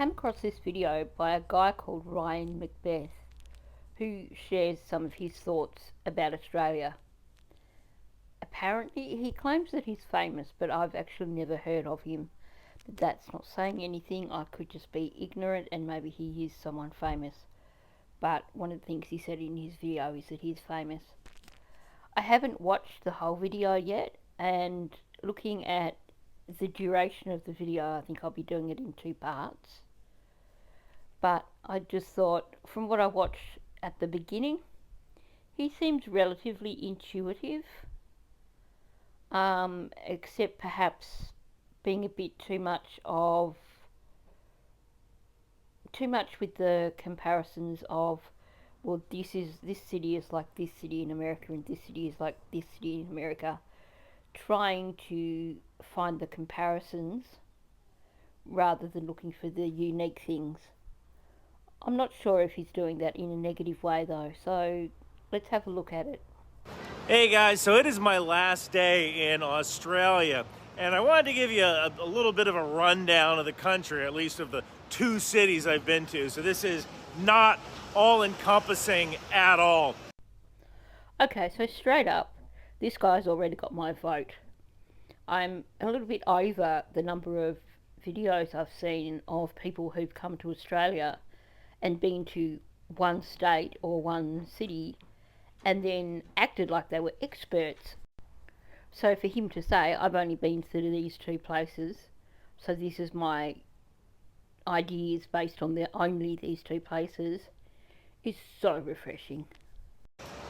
came across this video by a guy called Ryan Macbeth who shares some of his thoughts about Australia. Apparently he claims that he's famous, but I've actually never heard of him. But that's not saying anything. I could just be ignorant and maybe he is someone famous. But one of the things he said in his video is that he's famous. I haven't watched the whole video yet, and looking at the duration of the video, I think I'll be doing it in 2 parts. But I just thought, from what I watched at the beginning, he seems relatively intuitive, except perhaps being a bit too much with the comparisons of, well, this city is like this city in America and this city is like this city in America, trying to find the comparisons rather than looking for the unique things. I'm not sure if he's doing that in a negative way though, so let's have a look at it. Hey guys, so it is my last day in Australia, and I wanted to give you a little bit of a rundown of the country, at least of the 2 cities I've been to. So this is not all-encompassing at all. Okay, so straight up, this guy's already got my vote. I'm a little bit over the number of videos I've seen of people who've come to Australia and been to one state or one city and then acted like they were experts. So for him to say, I've only been to these 2 places, so this is my ideas based on only these 2 places, is so refreshing.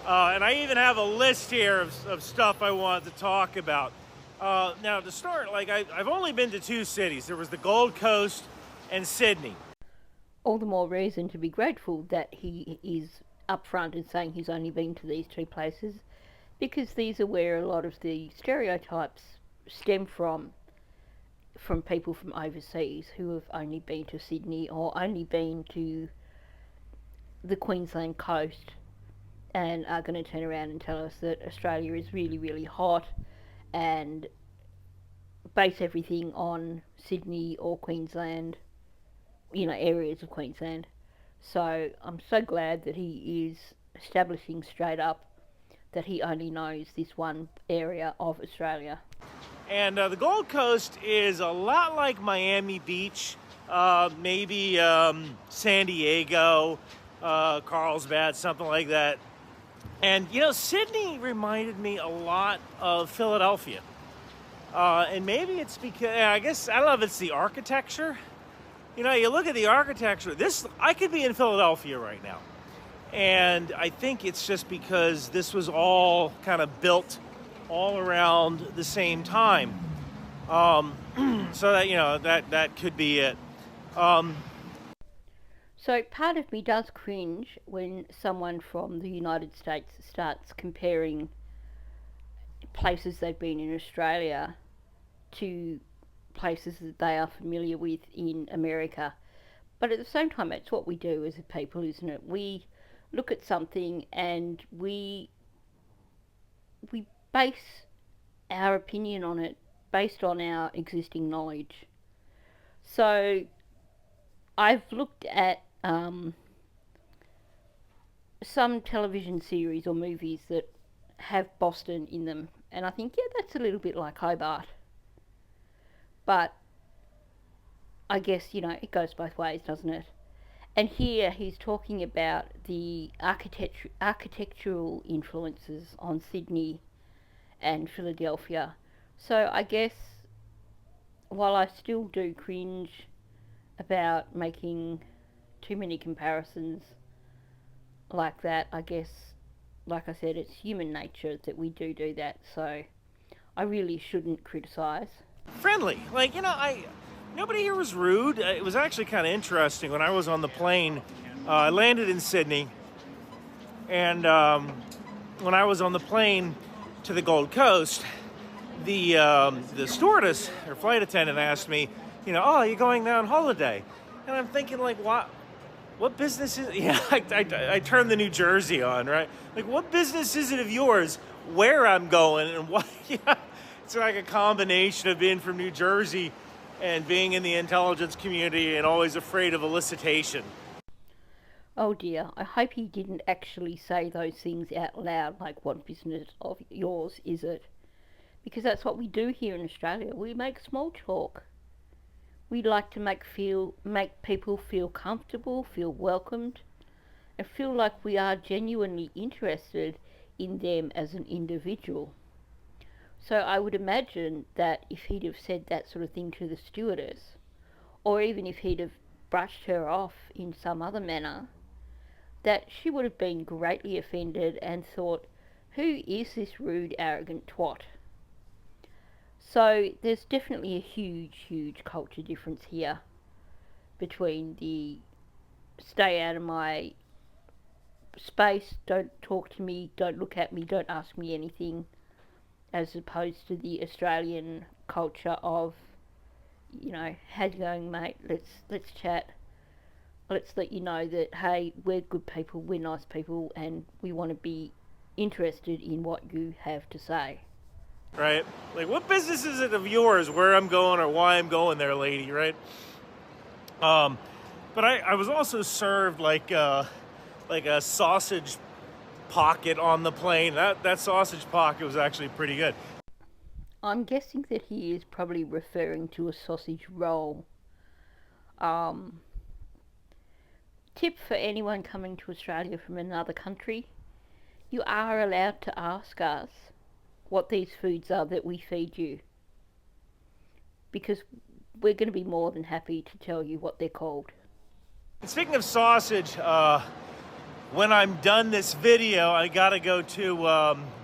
And I even have a list here of stuff I want to talk about. Now to start, I've only been to 2 cities. There was the Gold Coast and Sydney. All the more reason to be grateful that he is upfront and saying he's only been to these 2 places, because these are where a lot of the stereotypes stem from people from overseas who have only been to Sydney or only been to the Queensland coast and are going to turn around and tell us that Australia is really, really hot and base everything on Sydney or Queensland, areas of Queensland. So I'm so glad that he is establishing straight up that he only knows this one area of Australia. And the Gold Coast is a lot like Miami Beach, maybe San Diego, Carlsbad, something like that. And, Sydney reminded me a lot of Philadelphia. And maybe it's because, I don't know if it's the architecture. You look at the architecture, I could be in Philadelphia right now. And I think it's just because this was all kind of built all around the same time. So that, that could be it. So part of me does cringe when someone from the United States starts comparing places they've been in Australia to places that they are familiar with in America. But at the same time, it's what we do as a people, isn't it? We look at something and we base our opinion on it based on our existing knowledge. So I've looked at some television series or movies that have Boston in them, and I think, yeah, that's a little bit like Hobart. But I guess, it goes both ways, doesn't it? And here he's talking about the architectural influences on Sydney and Philadelphia. So I guess, while I still do cringe about making too many comparisons like that, I guess, like I said, it's human nature that we do that, so I really shouldn't criticise. Friendly. Nobody here was rude. It was actually kind of interesting. When I was on the plane, I landed in Sydney, and when I was on the plane to the Gold Coast, the stewardess or flight attendant asked me, oh, you're going there on holiday? And I'm thinking, what business is it? Yeah, I turned the New Jersey on, right? What business is it of yours where I'm going and what? Yeah, it's like a combination of being from New Jersey and being in the intelligence community and always afraid of elicitation. Oh dear, I hope he didn't actually say those things out loud, like, what business of yours is it? Because that's what we do here in Australia. We make small talk. We like to make people feel comfortable, feel welcomed, and feel like we are genuinely interested in them as an individual. So I would imagine that if he'd have said that sort of thing to the stewardess, or even if he'd have brushed her off in some other manner, that she would have been greatly offended and thought, who is this rude, arrogant twat? So there's definitely a huge culture difference here between the stay out of my space, don't talk to me, don't look at me, don't ask me anything, as opposed to the Australian culture of, how's it going, mate? Let's chat. Let's let you know that, hey, we're good people, we're nice people, and we want to be interested in what you have to say. Right? Like, what business is it of yours where I'm going or why I'm going there, lady? Right? But I was also served like a sausage pocket on the plane. That sausage pocket was actually pretty good. I'm guessing that he is probably referring to a sausage roll. Um, Tip for anyone coming to Australia from another country: you are allowed to ask us what these foods are that we feed you, because we're going to be more than happy to tell you what they're called. And speaking of sausage, when I'm done this video, I gotta go to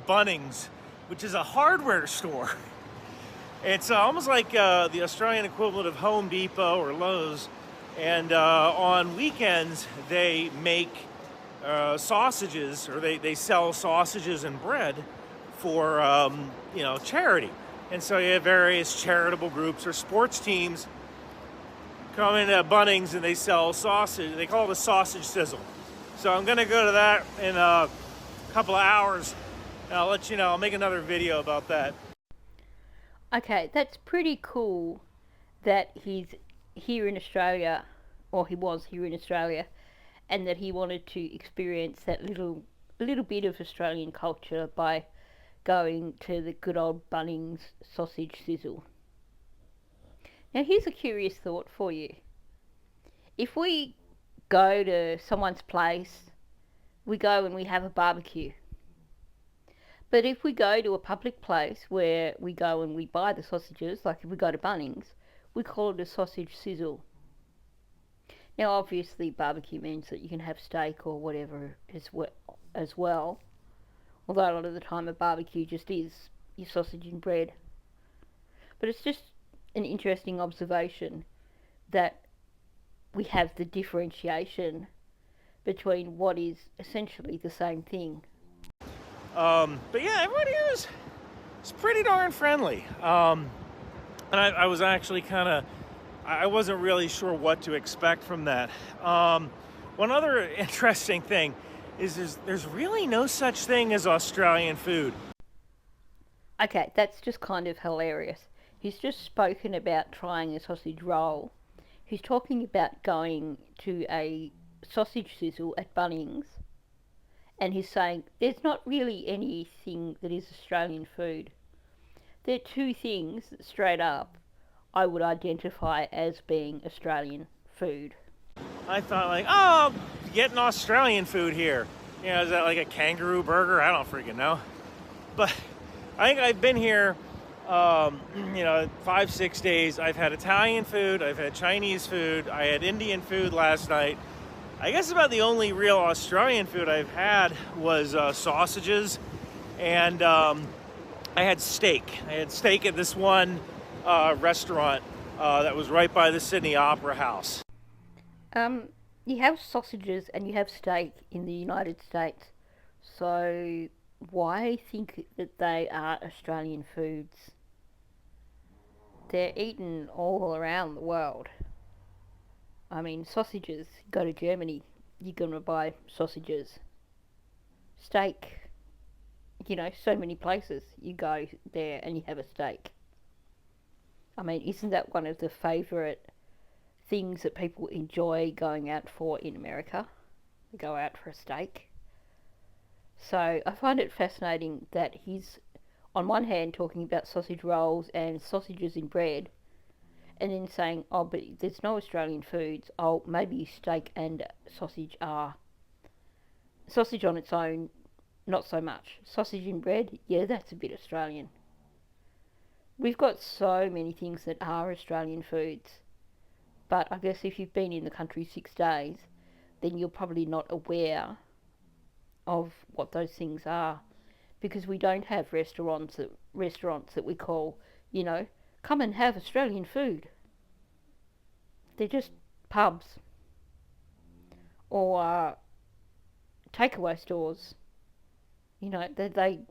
Bunnings, which is a hardware store. It's almost like the Australian equivalent of Home Depot or Lowe's. And on weekends, they make sausages, or they sell sausages and bread for charity. And so you have various charitable groups or sports teams come into Bunnings and they sell sausage. They call it a sausage sizzle. So I'm gonna go to that in a couple of hours, and I'll let you know. I'll make another video about that. Okay, that's pretty cool that he's here in Australia, or he was here in Australia, and that he wanted to experience that little bit of Australian culture by going to the good old Bunnings sausage sizzle. Now here's a curious thought for you. If we go to someone's place, we go and we have a barbecue. But if we go to a public place where we go and we buy the sausages, like if we go to Bunnings, we call it a sausage sizzle. Now obviously barbecue means that you can have steak or whatever as well. Although a lot of the time a barbecue just is your sausage and bread. But it's just an interesting observation that we have the differentiation between what is essentially the same thing. But yeah, everybody here is pretty darn friendly. And I was actually I wasn't really sure what to expect from that. One other interesting thing is there's really no such thing as Australian food. Okay, that's just kind of hilarious. He's just spoken about trying a sausage roll. He's talking about going to a sausage sizzle at Bunnings, and he's saying there's not really anything that is Australian food. There are two things that straight up I would identify as being Australian food. I thought oh, getting Australian food here. Is that like a kangaroo burger? I don't freaking know. But I think I've been here 5-6 days. I've had Italian food, I've had Chinese food, I had Indian food last night. I guess about the only real Australian food I've had was sausages, and I had steak. I had steak at this one restaurant that was right by the Sydney Opera House. You have sausages and you have steak in the United States, so why think that they are Australian foods? They're eaten all around the world. I mean, sausages, go to Germany, you're going to buy sausages. Steak, so many places you go there and you have a steak. I mean, isn't that one of the favourite things that people enjoy going out for in America? They go out for a steak. So I find it fascinating that he's, on one hand, talking about sausage rolls and sausages in bread, and then saying, oh, but there's no Australian foods. Oh, maybe steak and sausage are. Sausage on its own, not so much. Sausage in bread, yeah, that's a bit Australian. We've got so many things that are Australian foods, but I guess if you've been in the country 6 days, then you're probably not aware of what those things are, because we don't have restaurants that we call, you know, come and have Australian food. They're just pubs or takeaway stores. You know,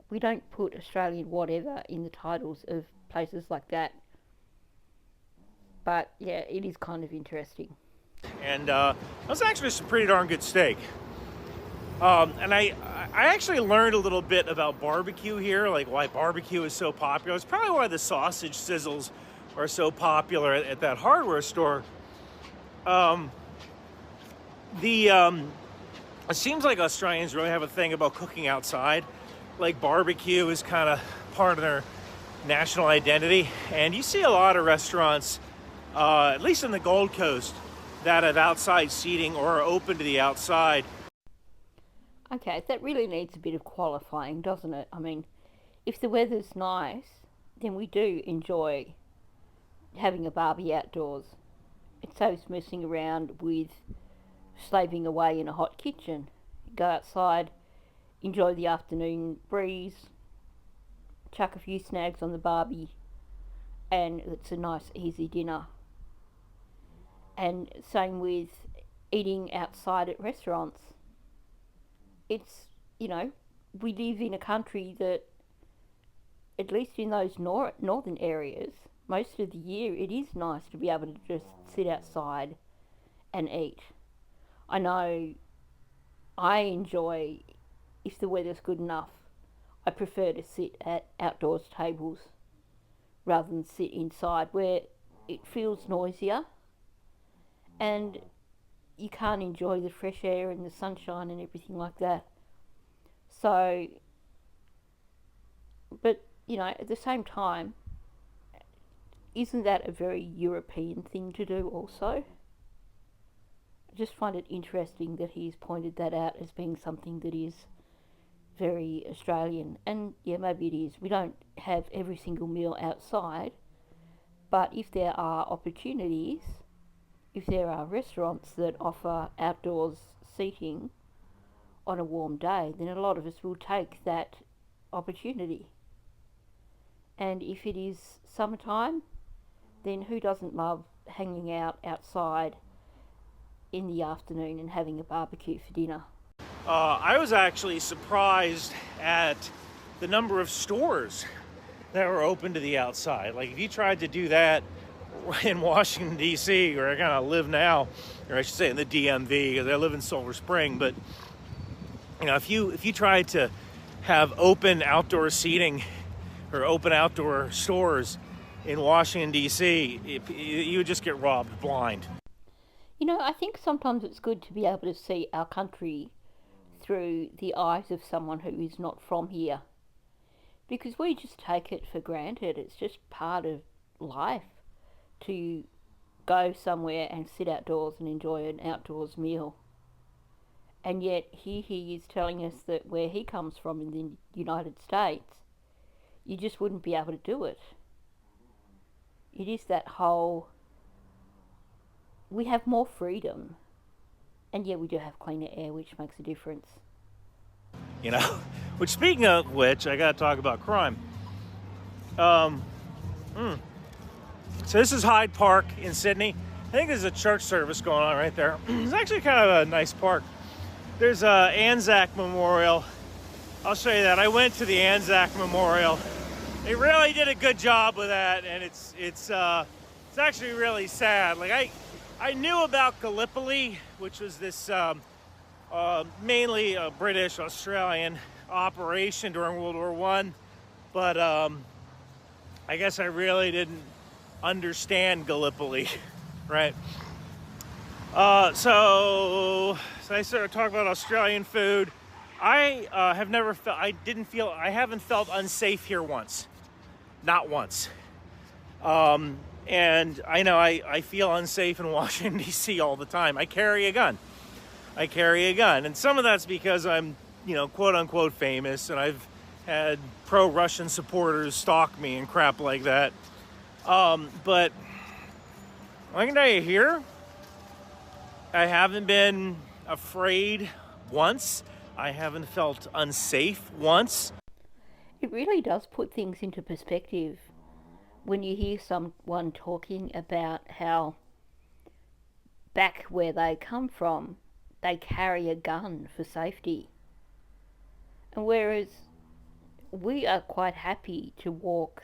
we don't put Australian whatever in the titles of places like that. But yeah, it is kind of interesting. And that's actually some pretty darn good steak. And I actually learned a little bit about barbecue here, like why barbecue is so popular. It's probably why the sausage sizzles are so popular at that hardware store. It seems like Australians really have a thing about cooking outside. Like barbecue is kind of part of their national identity. And you see a lot of restaurants, at least in the Gold Coast, that have outside seating or are open to the outside. Okay, that really needs a bit of qualifying, doesn't it? I mean, if the weather's nice, then we do enjoy having a barbie outdoors. It saves messing around with slaving away in a hot kitchen. Go outside, enjoy the afternoon breeze, chuck a few snags on the barbie, and it's a nice easy dinner. And same with eating outside at restaurants. It's, you know, we live in a country that, at least in those northern areas, most of the year it is nice to be able to just sit outside and eat. I know I enjoy, if the weather's good enough, I prefer to sit at outdoors tables rather than sit inside where it feels noisier and you can't enjoy the fresh air and the sunshine and everything like that. So, but, you know, at the same time, isn't that a very European thing to do also? I just find it interesting that he's pointed that out as being something that is very Australian. And yeah, maybe it is. We don't have every single meal outside, but if there are opportunities, if there are restaurants that offer outdoors seating on a warm day, then a lot of us will take that opportunity. And if it is summertime, then who doesn't love hanging out outside in the afternoon and having a barbecue for dinner? I was actually surprised at the number of stores that were open to the outside. Like if you tried to do that in Washington, D.C., where I kind of live now, or I should say in the DMV, because I live in Silver Spring, but you know, if you tried to have open outdoor seating or open outdoor stores in Washington, D.C., you would just get robbed blind. You know, I think sometimes it's good to be able to see our country through the eyes of someone who is not from here, because we just take it for granted. It's just part of life to go somewhere and sit outdoors and enjoy an outdoors meal. And yet here he is telling us that where he comes from in the United States, you just wouldn't be able to do it. It is that whole, we have more freedom, and yeah, we do have cleaner air, which makes a difference. You know, which speaking of which, I got to talk about crime. So this is Hyde Park in Sydney. I think there's a church service going on right there. It's actually kind of a nice park. There's a Anzac Memorial. I'll show you that. I went to the Anzac Memorial. They really did a good job with that, and it's actually really sad. Like I knew about Gallipoli, which was this mainly a British Australian operation during World War I, but I guess I really didn't understand Gallipoli, right? So I started talking about Australian food. I have never felt, I haven't felt unsafe here once. Not once. And I know I feel unsafe in Washington, D.C. all the time. I carry a gun. And some of that's because I'm, quote unquote famous, and I've had pro-Russian supporters stalk me and crap like that. But I can tell you here, I haven't been afraid once. I haven't felt unsafe once. It really does put things into perspective when you hear someone talking about how back where they come from, they carry a gun for safety. And whereas we are quite happy to walk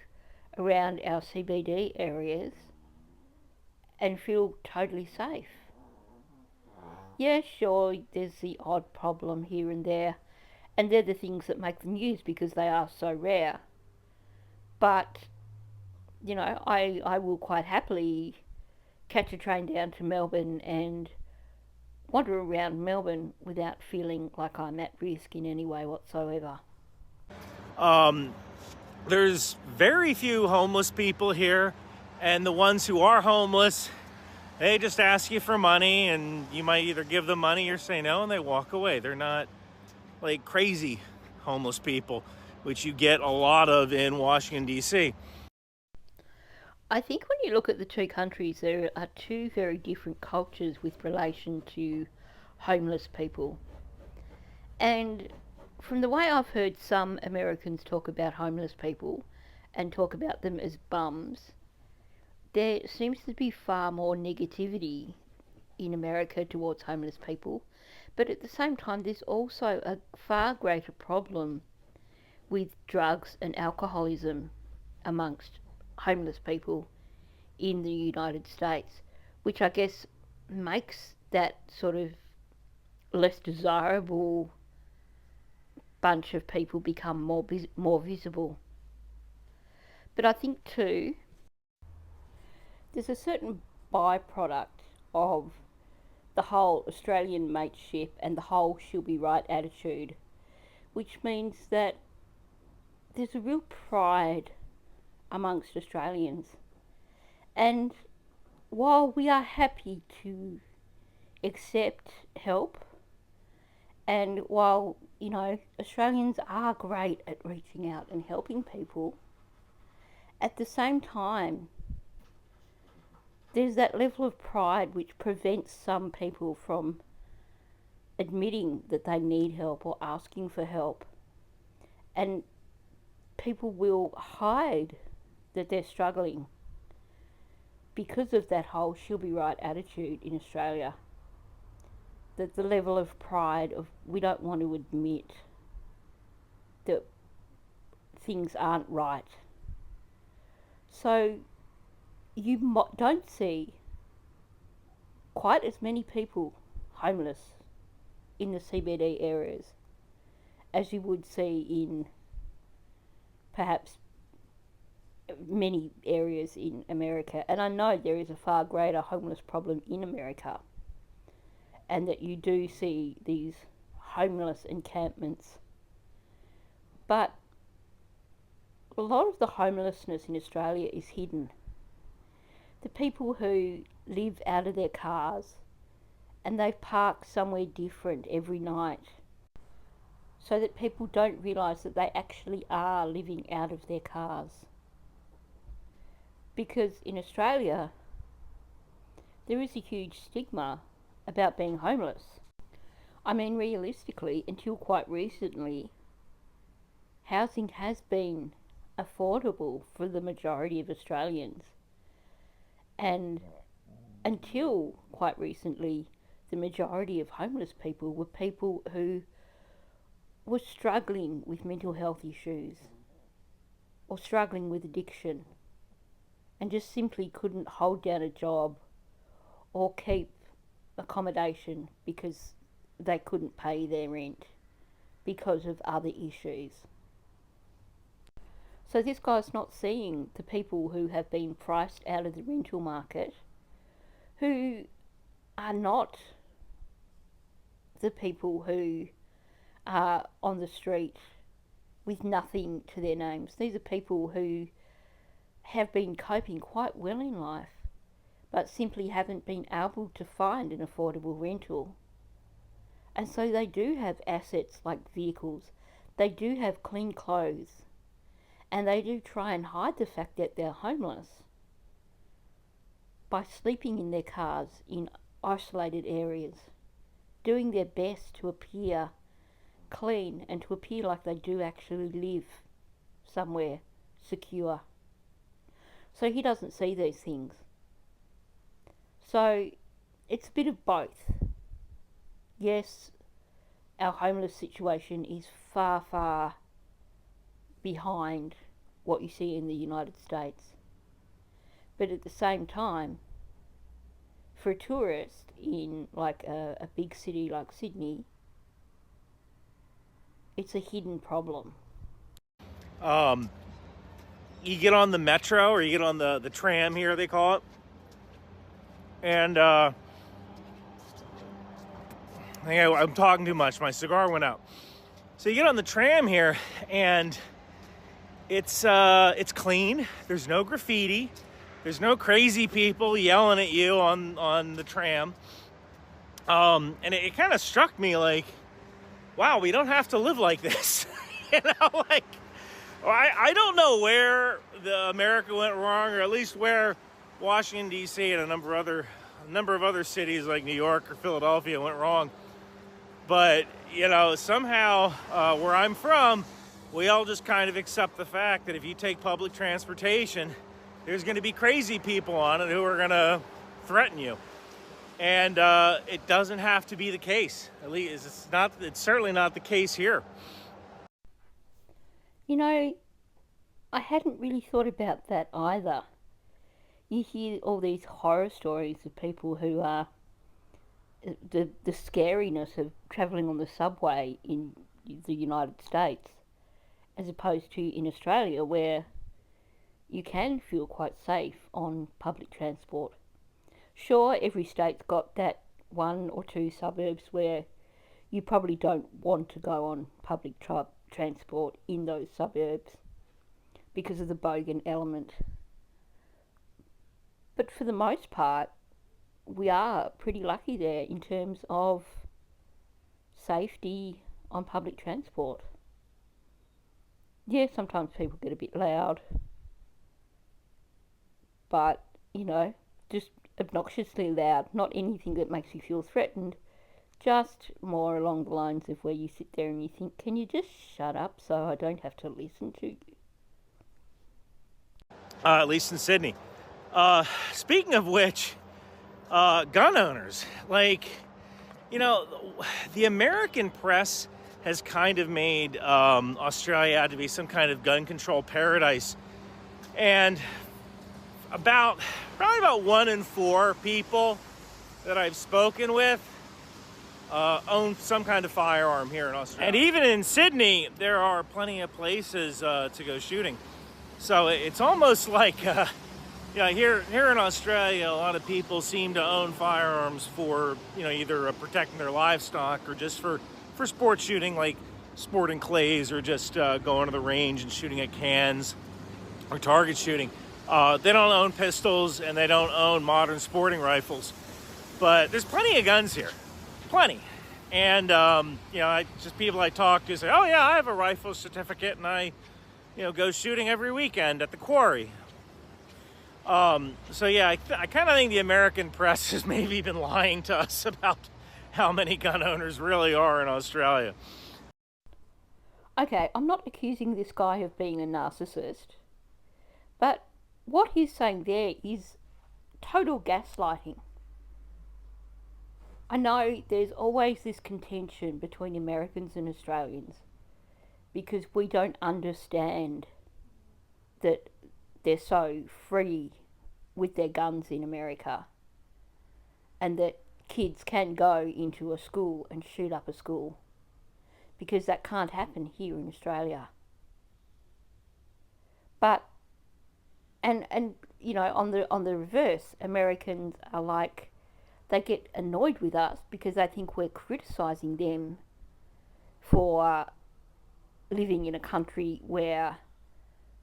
around our CBD areas and feel totally safe. Yeah, sure, there's the odd problem here and there, and they're the things that make the news because they are so rare. But, I will quite happily catch a train down to Melbourne and wander around Melbourne without feeling like I'm at risk in any way whatsoever. There's very few homeless people here, and the ones who are homeless, they just ask you for money, and you might either give them money or say no, and they walk away. They're not like crazy homeless people, which you get a lot of in Washington, D.C. I think when you look at the two countries, there are two very different cultures with relation to homeless people. And from the way I've heard some Americans talk about homeless people and talk about them as bums, there seems to be far more negativity in America towards homeless people. But at the same time, there's also a far greater problem with drugs and alcoholism amongst homeless people in the United States, which I guess makes that sort of less desirable bunch of people become more visible. But I think too, there's a certain byproduct of the whole Australian mateship and the whole she'll be right attitude, which means that there's a real pride amongst Australians. And while we are happy to accept help, and while, Australians are great at reaching out and helping people, at the same time, there's that level of pride which prevents some people from admitting that they need help or asking for help. And people will hide that they're struggling because of that whole she'll be right attitude in Australia. That the level of pride of we don't want to admit that things aren't right. So you don't see quite as many people homeless in the CBD areas as you would see in perhaps many areas in America. And I know there is a far greater homeless problem in America, and that you do see these homeless encampments. But a lot of the homelessness in Australia is hidden. The people who live out of their cars and they park somewhere different every night so that people don't realise that they actually are living out of their cars. Because in Australia, there is a huge stigma about being homeless. I mean, realistically, until quite recently, housing has been affordable for the majority of Australians. And until quite recently, the majority of homeless people were people who were struggling with mental health issues or struggling with addiction and just simply couldn't hold down a job or keep accommodation because they couldn't pay their rent because of other issues. So this guy's not seeing the people who have been priced out of the rental market, who are not the people who are on the street with nothing to their names. These are people who have been coping quite well in life, but simply haven't been able to find an affordable rental. And so they do have assets like vehicles, they do have clean clothes, and they do try and hide the fact that they're homeless by sleeping in their cars in isolated areas, doing their best to appear clean and to appear like they do actually live somewhere secure. So he doesn't see these things. So it's a bit of both. Yes, our homeless situation is far, far behind what you see in the United States. But at the same time, for a tourist in like a big city like Sydney, it's a hidden problem. Um, you get on the metro or you get on the tram here, they call it. And I think I'm talking too much. My cigar went out. So you get on the tram here, and it's clean. There's no graffiti. There's no crazy people yelling at you on the tram. And it kind of struck me like, wow, we don't have to live like this. Like, I don't know where America went wrong, or at least where Washington, D.C. and a number of other cities like New York or Philadelphia went wrong. But, somehow where I'm from, we all just kind of accept the fact that if you take public transportation, there's going to be crazy people on it who are going to threaten you. And it doesn't have to be the case. At least it's certainly not the case here. I hadn't really thought about that either. You hear all these horror stories of people who are the scariness of travelling on the subway in the United States, as opposed to in Australia, where you can feel quite safe on public transport. Sure, every state's got that one or two suburbs where you probably don't want to go on public transport in those suburbs because of the bogan element. But for the most part, we are pretty lucky there in terms of safety on public transport. Yeah, sometimes people get a bit loud, but, just obnoxiously loud, not anything that makes you feel threatened, just more along the lines of where you sit there and you think, can you just shut up so I don't have to listen to you? At least in Sydney. Speaking of which, gun owners, the American press has kind of made Australia out to be some kind of gun control paradise. And probably about 1 in 4 people that I've spoken with own some kind of firearm here in Australia. And even in Sydney, there are plenty of places to go shooting. So it's almost like, here in Australia, a lot of people seem to own firearms for, either protecting their livestock or just for sport shooting, like sporting clays, or just going to the range and shooting at cans or target shooting. They don't own pistols and they don't own modern sporting rifles. But there's plenty of guns here. Plenty. And, just people I talk to say, oh yeah, I have a rifle certificate and I, go shooting every weekend at the quarry. So yeah, I kind of think the American press has maybe been lying to us about how many gun owners really are in Australia. Okay, I'm not accusing this guy of being a narcissist, but what he's saying there is total gaslighting. I know there's always this contention between Americans and Australians because we don't understand that they're so free with their guns in America, and that kids can go into a school and shoot up a school, because that can't happen here in Australia. But and you know, on the reverse, Americans are like, they get annoyed with us because they think we're criticizing them for living in a country where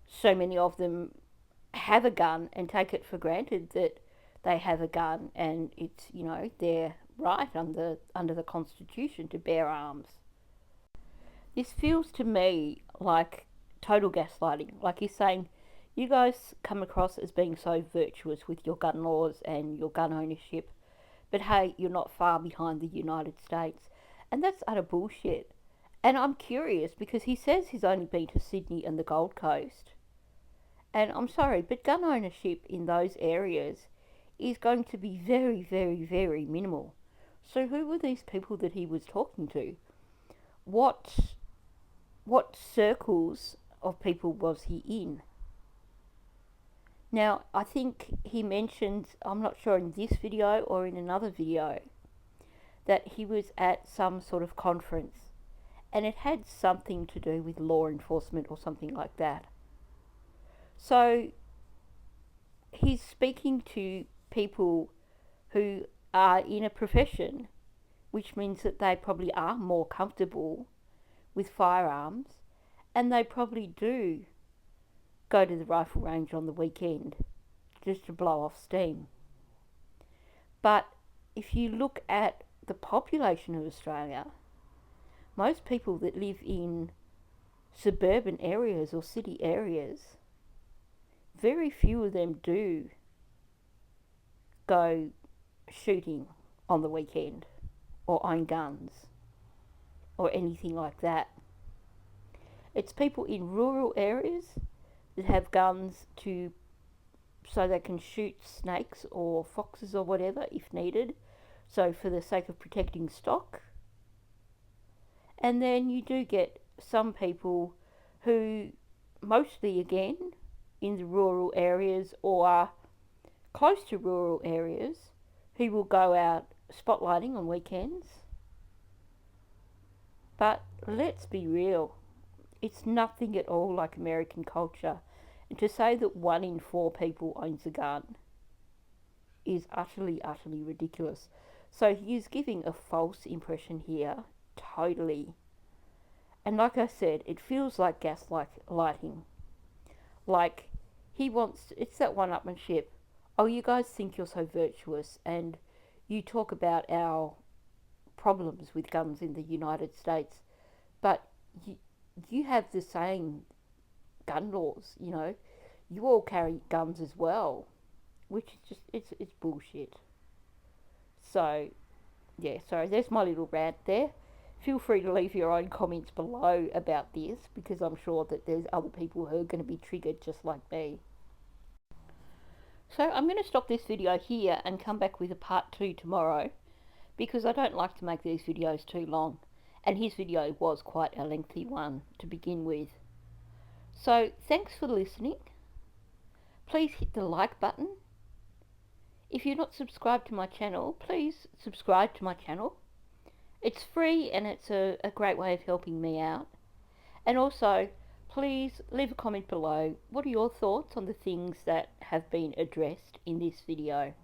so many of them have a gun and take it for granted that they have a gun, and it's, you know, their right under the Constitution to bear arms. This feels to me like total gaslighting. Like he's saying, you guys come across as being so virtuous with your gun laws and your gun ownership, but hey, you're not far behind the United States. And that's utter bullshit. And I'm curious because he says he's only been to Sydney and the Gold Coast. And I'm sorry, but gun ownership in those areas is going to be very, very, very minimal. So who were these people that he was talking to? What what circles of people was he in? Now, I think he mentioned, I'm not sure in this video or in another video, that he was at some sort of conference and it had something to do with law enforcement or something like that. So he's speaking to people who are in a profession, which means that they probably are more comfortable with firearms, and they probably do go to the rifle range on the weekend just to blow off steam. But if you look at the population of Australia, most people that live in suburban areas or city areas, very few of them do go shooting on the weekend or own guns or anything like that. It's people in rural areas that have guns to so they can shoot snakes or foxes or whatever if needed, so for the sake of protecting stock. And then you do get some people who, mostly again in the rural areas or close to rural areas, who will go out spotlighting on weekends. But let's be real, it's nothing at all like American culture. And to say that 1 in 4 people owns a gun is utterly, utterly ridiculous. So he is giving a false impression here, totally. And like I said, it feels like gaslighting. Like he wants, it's that one-upmanship. Oh, you guys think you're so virtuous and you talk about our problems with guns in the United States, but you have the same gun laws, you know. You all carry guns as well, which is just, it's bullshit. So, yeah, sorry, there's my little rant there. Feel free to leave your own comments below about this, because I'm sure that there's other people who are going to be triggered just like me. So I'm going to stop this video here and come back with a part 2 tomorrow, because I don't like to make these videos too long, and his video was quite a lengthy one to begin with. So thanks for listening. Please hit the like button. If you're not subscribed to my channel, please subscribe to my channel. It's free and it's a great way of helping me out. And also, please leave a comment below. What are your thoughts on the things that have been addressed in this video?